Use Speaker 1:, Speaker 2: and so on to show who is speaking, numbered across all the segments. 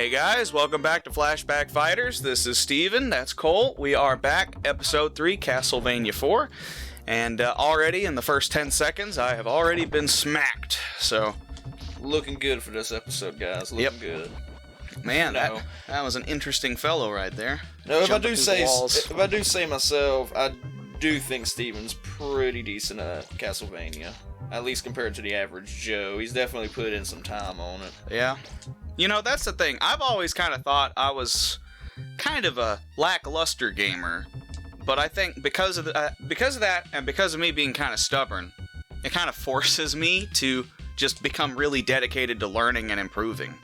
Speaker 1: Hey guys, welcome back to Flashback Fighters. This is Steven, that's Cole. We are back, episode 3, Castlevania 4. And already in the first 10 seconds, I have already been smacked. So,
Speaker 2: looking good for this episode, guys. Looking good.
Speaker 1: Man, that was an interesting fellow right there.
Speaker 2: No, if I do say myself, I do think Steven's pretty decent at Castlevania. At least compared to the average Joe. He's definitely put in some time on it.
Speaker 1: Yeah. You know, that's the thing. I've always kind of thought I was kind of a lackluster gamer. But I think because of that, and because of me being kind of stubborn, it kind of forces me to just become really dedicated to learning and improving.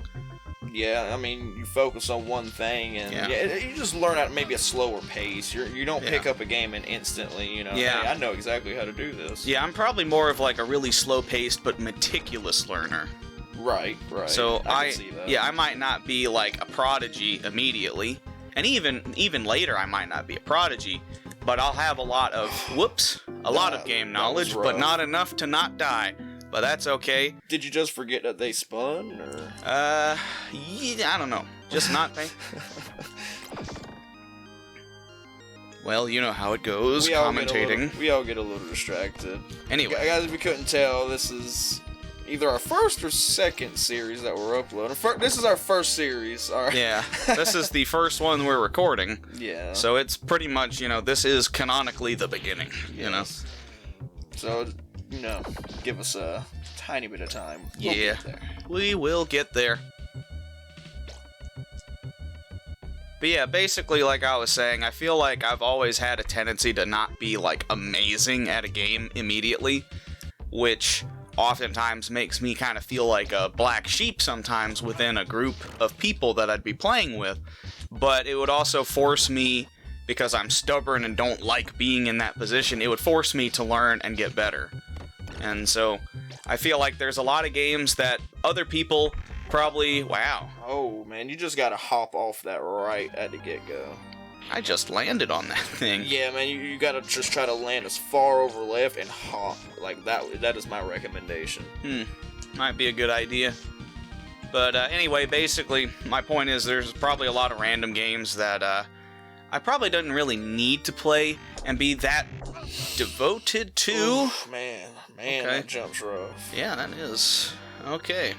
Speaker 2: Yeah, I mean, you focus on one thing, and you just learn at maybe a slower pace. You don't pick up a game and instantly, hey, I know exactly how to do this.
Speaker 1: Yeah, I'm probably more of like a really slow-paced but meticulous learner.
Speaker 2: Right.
Speaker 1: So
Speaker 2: I can see that.
Speaker 1: I might not be like a prodigy immediately, and even later I might not be a prodigy, but I'll have a lot of lot of game knowledge, but not enough to not die. But that's okay.
Speaker 2: Did you just forget that they spun, or?
Speaker 1: Yeah, I don't know. Just not think. Well, you know how it goes, commentating.
Speaker 2: We all get a little distracted.
Speaker 1: Anyway.
Speaker 2: Guys, if you couldn't tell, this is either our first or second series that we're uploading. This is our first series.
Speaker 1: Yeah, this is the first one we're recording.
Speaker 2: Yeah.
Speaker 1: So it's pretty much, this is canonically the beginning,
Speaker 2: So, give us a tiny bit of time. We'll get there.
Speaker 1: We will get there. But yeah, basically, like I was saying, I feel like I've always had a tendency to not be, like, amazing at a game immediately, which oftentimes makes me kind of feel like a black sheep sometimes within a group of people that I'd be playing with, but it would also force me, because I'm stubborn and don't like being in that position, it would force me to learn and get better. And so, I feel like there's a lot of games that other people probably... Wow.
Speaker 2: Oh, man, you just gotta hop off that right at the get-go.
Speaker 1: I just landed on that thing.
Speaker 2: Yeah, man, you gotta just try to land as far over left and hop. Like, that is my recommendation.
Speaker 1: Might be a good idea. But anyway, basically, my point is there's probably a lot of random games that I probably didn't really need to play and be that devoted to.
Speaker 2: Oof, man, okay. That jump's rough.
Speaker 1: Yeah, that is. Okay.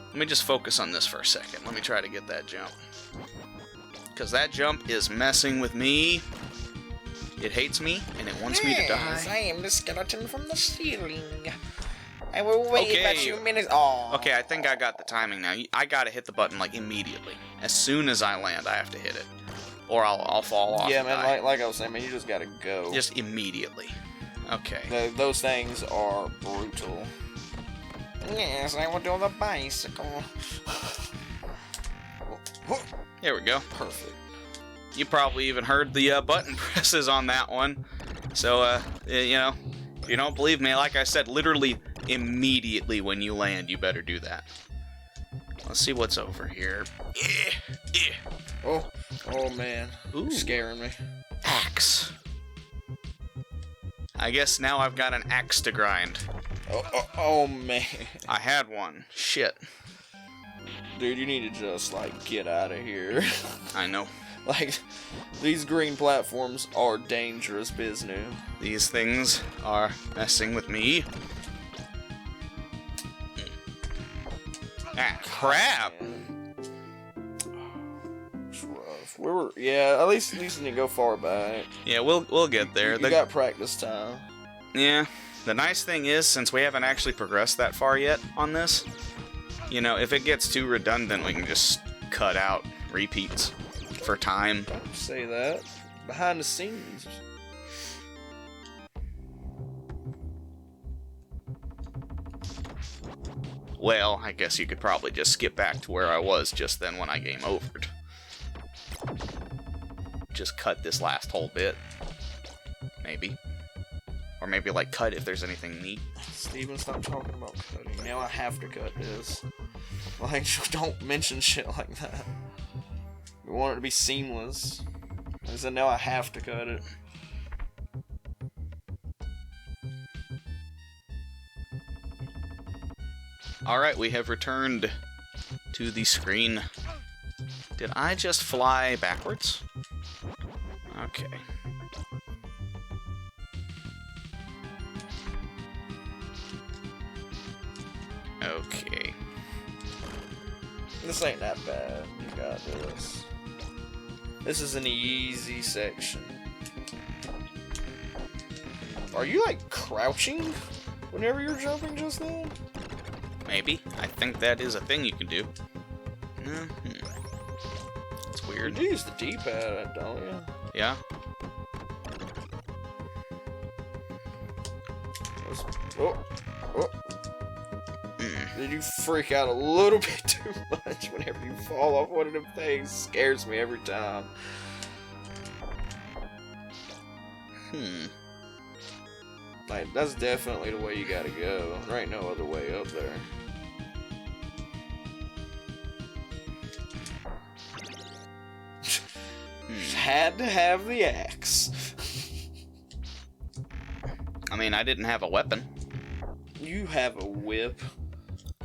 Speaker 1: Let me just focus on this for a second. Let me try to get that jump. Because that jump is messing with me. It hates me, and it wants me to die.
Speaker 2: I am the skeleton from the ceiling. I will wait a few minutes. Oh.
Speaker 1: Okay, I think I got the timing now. I gotta hit the button, like, immediately. As soon as I land, I have to hit it. Or I'll fall off.
Speaker 2: Yeah, man, like I was saying, man, you just gotta go.
Speaker 1: Just immediately. Okay.
Speaker 2: Those things are brutal. Yes, I will do the bicycle.
Speaker 1: There we go.
Speaker 2: Perfect.
Speaker 1: You probably even heard the button presses on that one. So, if you don't believe me, like I said, literally immediately when you land, you better do that. Let's see what's over here.
Speaker 2: Oh man.
Speaker 1: Ooh.
Speaker 2: Scaring me.
Speaker 1: Axe. I guess now I've got an axe to grind.
Speaker 2: Oh man.
Speaker 1: I had one. Shit.
Speaker 2: Dude, you need to just, get out of here.
Speaker 1: I know.
Speaker 2: These green platforms are dangerous business.
Speaker 1: These things are messing with me. Ah, crap!
Speaker 2: It's rough. At least you didn't go far back.
Speaker 1: Yeah, we'll get there.
Speaker 2: You got practice time.
Speaker 1: Yeah. The nice thing is, since we haven't actually progressed that far yet on this, if it gets too redundant, we can just cut out repeats for time.
Speaker 2: Don't say that. Behind the scenes.
Speaker 1: Well, I guess you could probably just skip back to where I was just then when I game overed. Just cut this last whole bit. Maybe. Or maybe, cut if there's anything neat.
Speaker 2: Steven, stop talking about cutting. Now I have to cut this. Don't mention shit like that. We want it to be seamless. I said now I have to cut it.
Speaker 1: Alright, we have returned to the screen. Did I just fly backwards? Okay. Okay.
Speaker 2: This ain't that bad. You got this. This is an easy section. Are you, like, crouching whenever you're jumping just then?
Speaker 1: Maybe. I think that is a thing you can do. It's weird.
Speaker 2: You do use the D-pad, don't you?
Speaker 1: Yeah.
Speaker 2: Oh. Did you freak out a little bit too much whenever you fall off one of them things? Scares me every time. Like, that's definitely the way you gotta go. There ain't no other way up there. Had to have the axe.
Speaker 1: I mean, I didn't have a weapon.
Speaker 2: You have a whip.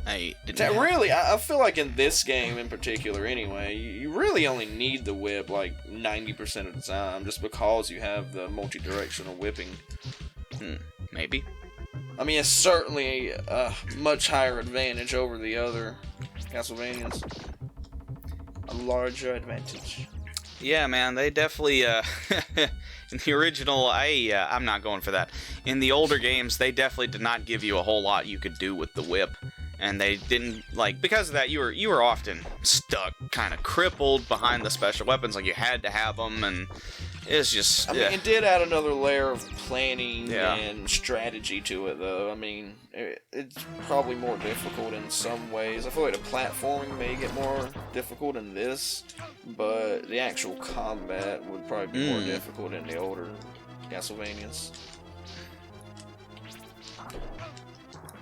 Speaker 1: I didn't.
Speaker 2: Really, I feel like in this game in particular, anyway, you really only need the whip like 90% of the time, just because you have the multi-directional whipping.
Speaker 1: Maybe.
Speaker 2: I mean, it's certainly a much higher advantage over the other Castlevanias. A larger advantage.
Speaker 1: Yeah, man, they definitely, in the original, I'm not going for that. In the older games, they definitely did not give you a whole lot you could do with the whip. And they didn't, like, because of that, you were often stuck, kind of crippled behind the special weapons, like you had to have them, and it's just,
Speaker 2: I mean, it did add another layer of planning
Speaker 1: Yeah.
Speaker 2: and strategy to it, though. I mean, it's probably more difficult in some ways. I feel like the platforming may get more difficult in this, but the actual combat would probably be more difficult in the older Castlevanias.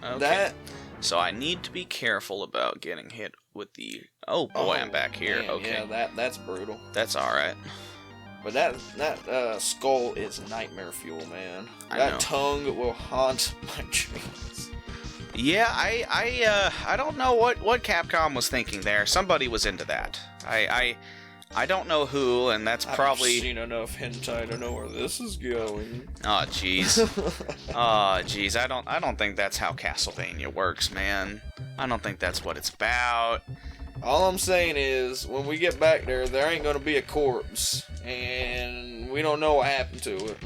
Speaker 1: Okay. So I need to be careful about getting hit with the... Oh boy, I'm back here.
Speaker 2: Man,
Speaker 1: okay.
Speaker 2: Yeah, that's brutal.
Speaker 1: That's alright.
Speaker 2: But that skull is nightmare fuel, man.
Speaker 1: I
Speaker 2: That
Speaker 1: know.
Speaker 2: tongue will haunt my dreams.
Speaker 1: Yeah, I don't know what Capcom was thinking there. Somebody was into that. I don't know who, and that's probably...
Speaker 2: I've seen enough hentai to know where this is going.
Speaker 1: Oh, jeez. Oh, jeez. I don't think that's how Castlevania works, man. I don't think that's what it's about.
Speaker 2: All I'm saying is, when we get back there ain't gonna be a corpse, and we don't know what happened to it.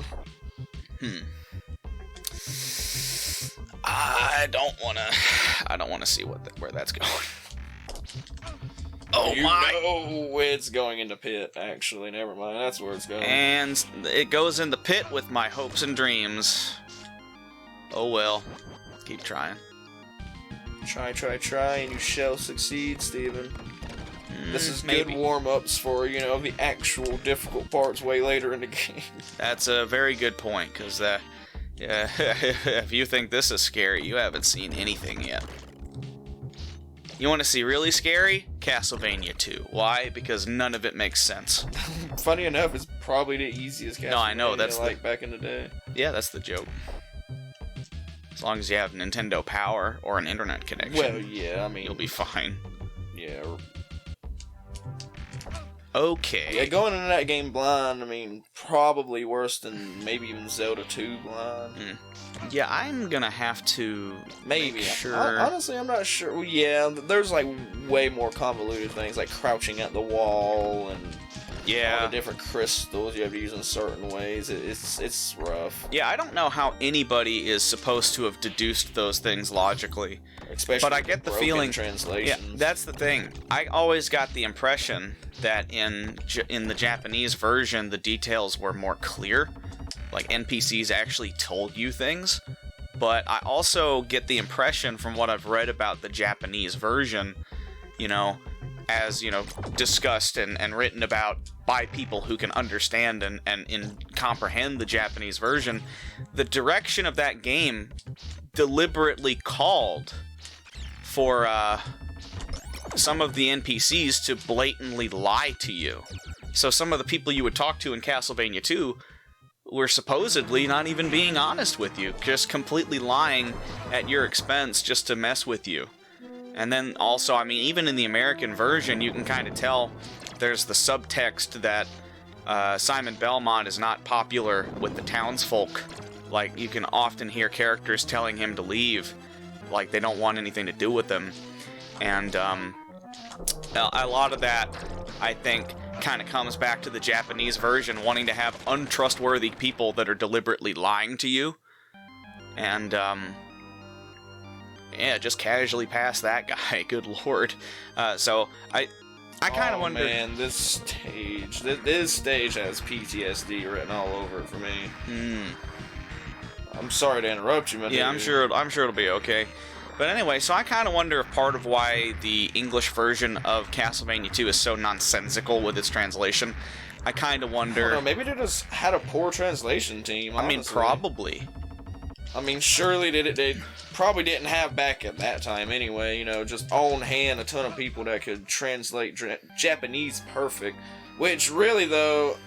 Speaker 1: I don't wanna see where that's going. Oh
Speaker 2: You
Speaker 1: my!
Speaker 2: know it's going in the pit, actually. Never mind, that's where it's going.
Speaker 1: And it goes in the pit with my hopes and dreams. Oh well. Keep trying.
Speaker 2: Try, and you shall succeed, Steven. This is
Speaker 1: maybe.
Speaker 2: good warm-ups for, the actual difficult parts way later in the game.
Speaker 1: That's a very good point, because if you think this is scary, you haven't seen anything yet. You want to see really scary? Castlevania 2. Why? Because none of it makes sense.
Speaker 2: Funny enough, it's probably the easiest Castlevania,
Speaker 1: No, I know, that's
Speaker 2: back in the day.
Speaker 1: Yeah, that's the joke. As long as you have Nintendo Power or an internet connection.
Speaker 2: Well, yeah, I mean...
Speaker 1: You'll be fine.
Speaker 2: Yeah.
Speaker 1: Okay.
Speaker 2: Yeah, going into that game blind, I mean, probably worse than maybe even Zelda 2 blind.
Speaker 1: Yeah, I'm gonna have to
Speaker 2: Maybe.
Speaker 1: make sure.
Speaker 2: Honestly, I'm not sure. Well, yeah, there's like way more convoluted things, like crouching at the wall and all the different crystals you have to use in certain ways. It's rough.
Speaker 1: Yeah, I don't know how anybody is supposed to have deduced those things logically.
Speaker 2: Especially
Speaker 1: but I get the feeling. Yeah,
Speaker 2: translations.
Speaker 1: that's the thing. I always got the impression that in the Japanese version, the details were more clear. Like, NPCs actually told you things. But I also get the impression from what I've read about the Japanese version, as, discussed and written about by people who can understand and comprehend the Japanese version, the direction of that game deliberately called for some of the NPCs to blatantly lie to you. So some of the people you would talk to in Castlevania 2 were supposedly not even being honest with you, just completely lying at your expense just to mess with you. And then also, I mean, even in the American version, you can kind of tell there's the subtext that Simon Belmont is not popular with the townsfolk. Like, you can often hear characters telling him to leave, like they don't want anything to do with him. And a lot of that, I think, kind of comes back to the Japanese version, wanting to have untrustworthy people that are deliberately lying to you. And, yeah, just casually pass that guy. Good lord. So, I kind of wonder...
Speaker 2: Oh, man, this stage has PTSD written all over it for me. I'm sorry to interrupt you, my dude.
Speaker 1: Yeah, I'm sure it'll be okay. But anyway, so I kind of wonder if part of why the English version of Castlevania 2 is so nonsensical with its translation. I kind of wonder...
Speaker 2: I don't know, maybe they just had a poor translation team, honestly.
Speaker 1: I mean, probably.
Speaker 2: I mean, surely they probably didn't have back at that time anyway, you know, just on hand a ton of people that could translate Japanese perfect. Which, really, though,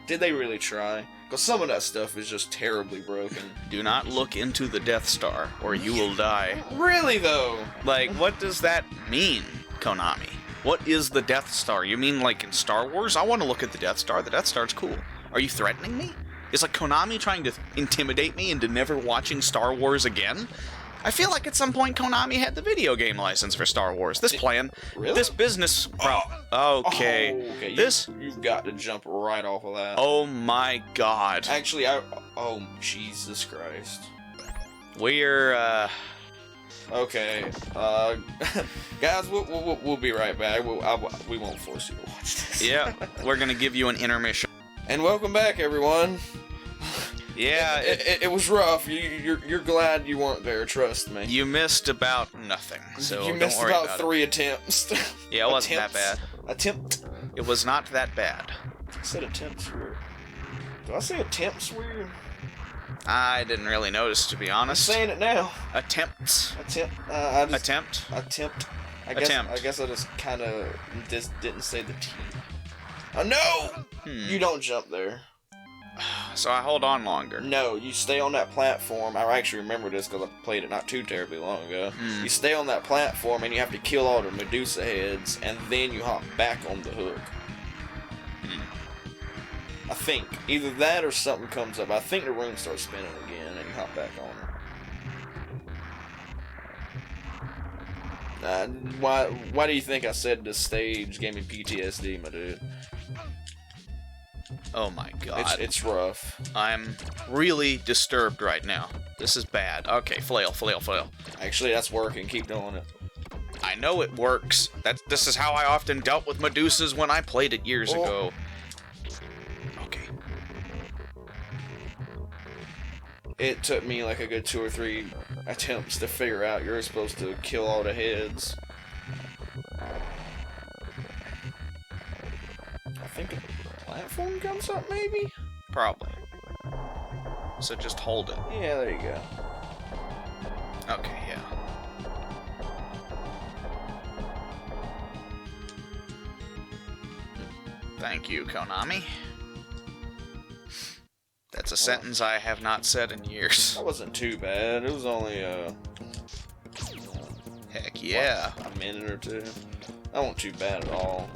Speaker 2: did they really try? Because some of that stuff is just terribly broken.
Speaker 1: Do not look into the Death Star, or you will die.
Speaker 2: Really, though?
Speaker 1: Like, what does that mean, Konami? What is the Death Star? You mean like in Star Wars? I want to look at the Death Star. The Death Star's cool. Are you threatening me? Is like Konami trying to intimidate me into never watching Star Wars again? I feel like at some point Konami had the video game license for Star Wars. This plan,
Speaker 2: really?
Speaker 1: This business... Okay.
Speaker 2: You've got to jump right off of that.
Speaker 1: Oh my god.
Speaker 2: Actually, oh, Jesus Christ.
Speaker 1: We're,
Speaker 2: Okay, guys, we'll be right back. We won't force you to watch this.
Speaker 1: Yeah, we're gonna give you an intermission.
Speaker 2: And welcome back, everyone.
Speaker 1: Yeah,
Speaker 2: it was rough. You're glad you weren't there. Trust me.
Speaker 1: You missed about nothing. So
Speaker 2: you missed
Speaker 1: don't worry
Speaker 2: about 3 attempts.
Speaker 1: Yeah, it wasn't that bad.
Speaker 2: Attempt.
Speaker 1: It was not that bad.
Speaker 2: I said attempts weird. Did I say attempts weird?
Speaker 1: I didn't really notice, to be honest.
Speaker 2: I'm saying it now.
Speaker 1: Attempts.
Speaker 2: Attempt.
Speaker 1: Attempt.
Speaker 2: I guess I just kind of didn't say the T. Oh no! You don't jump there.
Speaker 1: So I hold on longer.
Speaker 2: No, you stay on that platform. I actually remember this because I played it not too terribly long ago. You stay on that platform and you have to kill all the Medusa heads, and then you hop back on the hook. I think. Either that or something comes up. I think the ring starts spinning again and you hop back on it. Why do you think I said this stage gave me PTSD, my dude?
Speaker 1: Oh my god.
Speaker 2: It's rough.
Speaker 1: I'm really disturbed right now. This is bad. Okay, flail.
Speaker 2: Actually, that's working. Keep doing it.
Speaker 1: I know it works. This is how I often dealt with Medusas when I played it years ago. Okay.
Speaker 2: It took me like a good 2 or 3 attempts to figure out you're supposed to kill all the heads. I think a platform comes up, maybe?
Speaker 1: Probably. So just hold it.
Speaker 2: Yeah, there you go.
Speaker 1: Okay, yeah. Thank you, Konami. That's a sentence I have not said in years.
Speaker 2: That wasn't too bad. It was only
Speaker 1: heck yeah,
Speaker 2: a minute or 2. That wasn't too bad at all.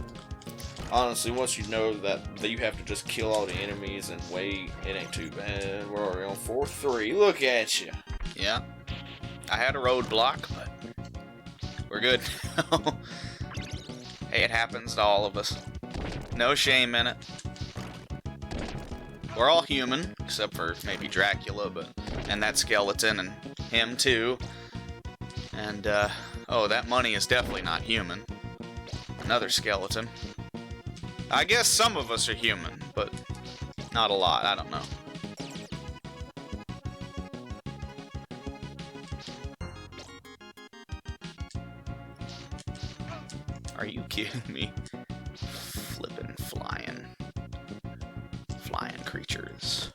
Speaker 2: Honestly, once you know that you have to just kill all the enemies and wait, it ain't too bad. We're already on 4-3. Look at you.
Speaker 1: Yeah. I had a roadblock, but we're good. Hey, it happens to all of us. No shame in it. We're all human, except for maybe Dracula, and that skeleton, and him too. And, oh, that money is definitely not human. Another skeleton. I guess some of us are human, but not a lot, I don't know. Are you kidding me? Flippin' flying creatures.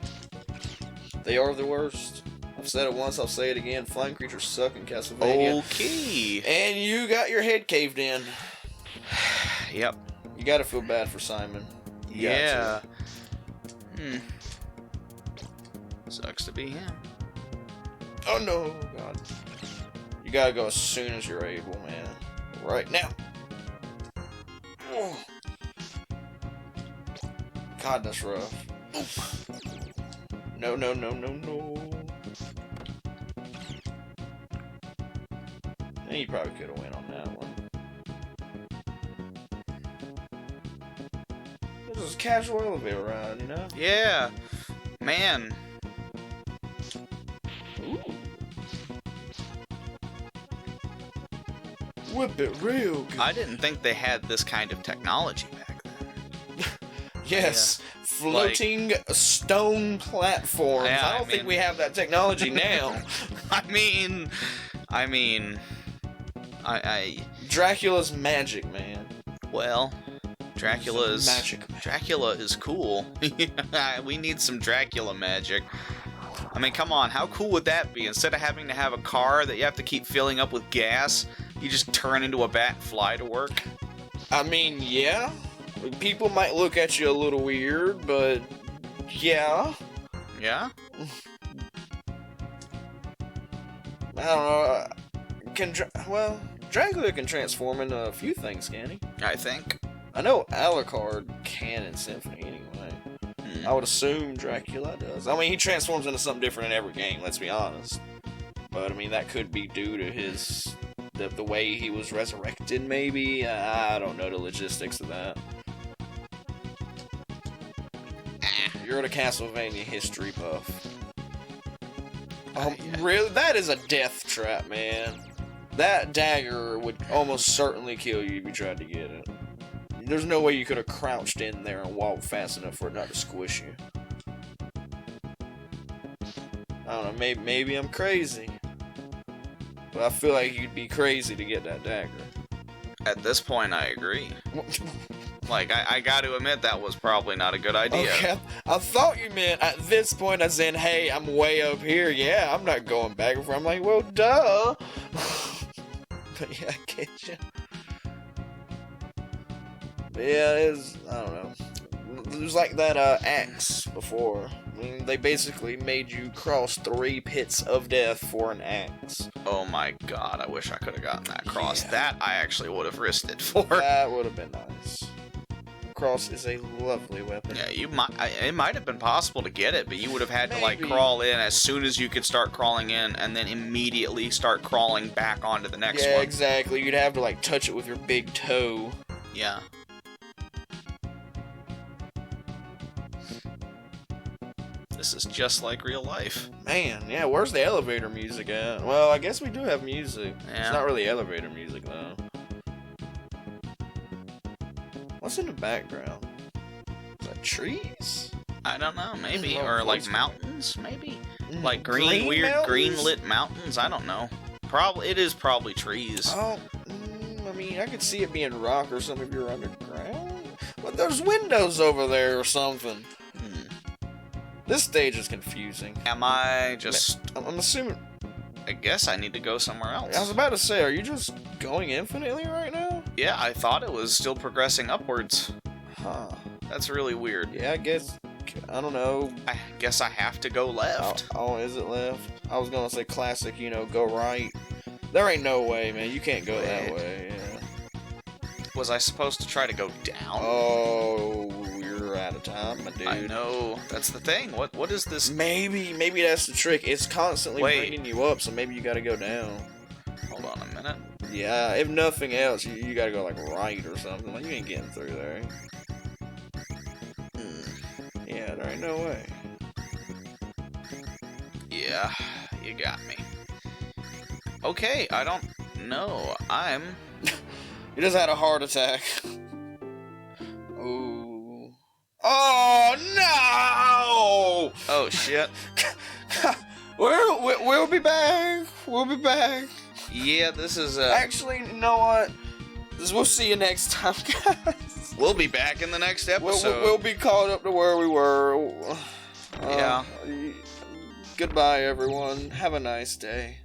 Speaker 2: They are the worst. I've said it once, I'll say it again. Flying creatures suck in Castlevania.
Speaker 1: Okay.
Speaker 2: And you got your head caved in.
Speaker 1: Yep.
Speaker 2: You gotta feel bad for Simon.
Speaker 1: Yeah. Sucks to be him.
Speaker 2: Oh no, God. You gotta go as soon as you're able, man. Right now. Oh. God, that's rough. No. He probably could have went on that one. This is a casual elevator ride, you know?
Speaker 1: Yeah. Man.
Speaker 2: Ooh. Whip it real good.
Speaker 1: I didn't think they had this kind of technology back then.
Speaker 2: Yes. Yeah. Floating stone platforms.
Speaker 1: Yeah,
Speaker 2: I don't think we have that technology now.
Speaker 1: I mean...
Speaker 2: Dracula's magic, man.
Speaker 1: Well, Dracula is cool. We need some Dracula magic. I mean, come on, how cool would that be? Instead of having to have a car that you have to keep filling up with gas, you just turn into a bat and fly to work?
Speaker 2: I mean, yeah. People might look at you a little weird, but yeah.
Speaker 1: Yeah?
Speaker 2: I don't know. Dracula can transform into a few things, can he?
Speaker 1: I think.
Speaker 2: I know Alucard can in Symphony anyway. I would assume Dracula does. I mean, he transforms into something different in every game, let's be honest. But, I mean, that could be due to his... the way he was resurrected, maybe? I don't know the logistics of that. You're the Castlevania history buff. Yeah. Really? That is a death trap, man. That dagger would almost certainly kill you if you tried to get it. There's no way you could have crouched in there and walked fast enough for it not to squish you. I don't know, maybe I'm crazy. But I feel like you'd be crazy to get that dagger.
Speaker 1: At this point, I agree. Like, I gotta admit that was probably not a good idea.
Speaker 2: Okay, I thought you meant at this point as in, hey, I'm way up here. Yeah, I'm not going back and forth. I'm like, well, duh. But yeah, I get you. But yeah, I don't know. It was like that axe before. I mean, they basically made you cross 3 pits of death for an axe.
Speaker 1: Oh my god, I wish I could have gotten that cross. Yeah. That I actually would have risked it for.
Speaker 2: That would have been nice. Cross is a lovely weapon.
Speaker 1: Yeah, it might have been possible to get it, but you would have had to like crawl in as soon as you could start crawling in, and then immediately start crawling back onto the next one.
Speaker 2: Yeah, exactly. You'd have to like touch it with your big toe.
Speaker 1: Yeah. This is just like real life.
Speaker 2: Man, yeah, where's the elevator music at? Well, I guess we do have music.
Speaker 1: Yeah.
Speaker 2: It's not really elevator music, though. What's in the background? Is that trees?
Speaker 1: I don't know, maybe. Or like mountains, maybe? Like
Speaker 2: green
Speaker 1: weird
Speaker 2: mountains?
Speaker 1: green lit mountains? I don't know. It is probably trees.
Speaker 2: Oh, I mean, I could see it being rock or something if you're underground. But there's windows over there or something. This stage is confusing.
Speaker 1: Am I just...
Speaker 2: I'm assuming...
Speaker 1: I guess I need to go somewhere else.
Speaker 2: I was about to say, are you just going infinitely right now?
Speaker 1: Yeah, I thought it was still progressing upwards.
Speaker 2: Huh.
Speaker 1: That's really weird.
Speaker 2: Yeah, I guess... I don't know.
Speaker 1: I guess I have to go left.
Speaker 2: Oh, is it left? I was gonna say classic, go right. There ain't no way, man. You can't go that way. Yeah.
Speaker 1: Was I supposed to try to go down?
Speaker 2: Oh, you're out of time, my dude.
Speaker 1: I know. That's the thing. What is this?
Speaker 2: Maybe that's the trick. It's constantly bringing you up, so maybe you gotta go down.
Speaker 1: Hold on a minute.
Speaker 2: Yeah, if nothing else, you gotta go like right or something. Like, you ain't getting through there. Yeah, there ain't no way.
Speaker 1: Yeah, you got me. Okay, I don't know.
Speaker 2: He just had a heart attack. Ooh. Oh no!
Speaker 1: Oh shit.
Speaker 2: We'll be back. We'll be back.
Speaker 1: Yeah, this is
Speaker 2: Actually, you know what? We'll see you next time, guys.
Speaker 1: We'll be back in the next episode.
Speaker 2: We'll be caught up to where we were.
Speaker 1: Yeah.
Speaker 2: Goodbye, everyone. Have a nice day.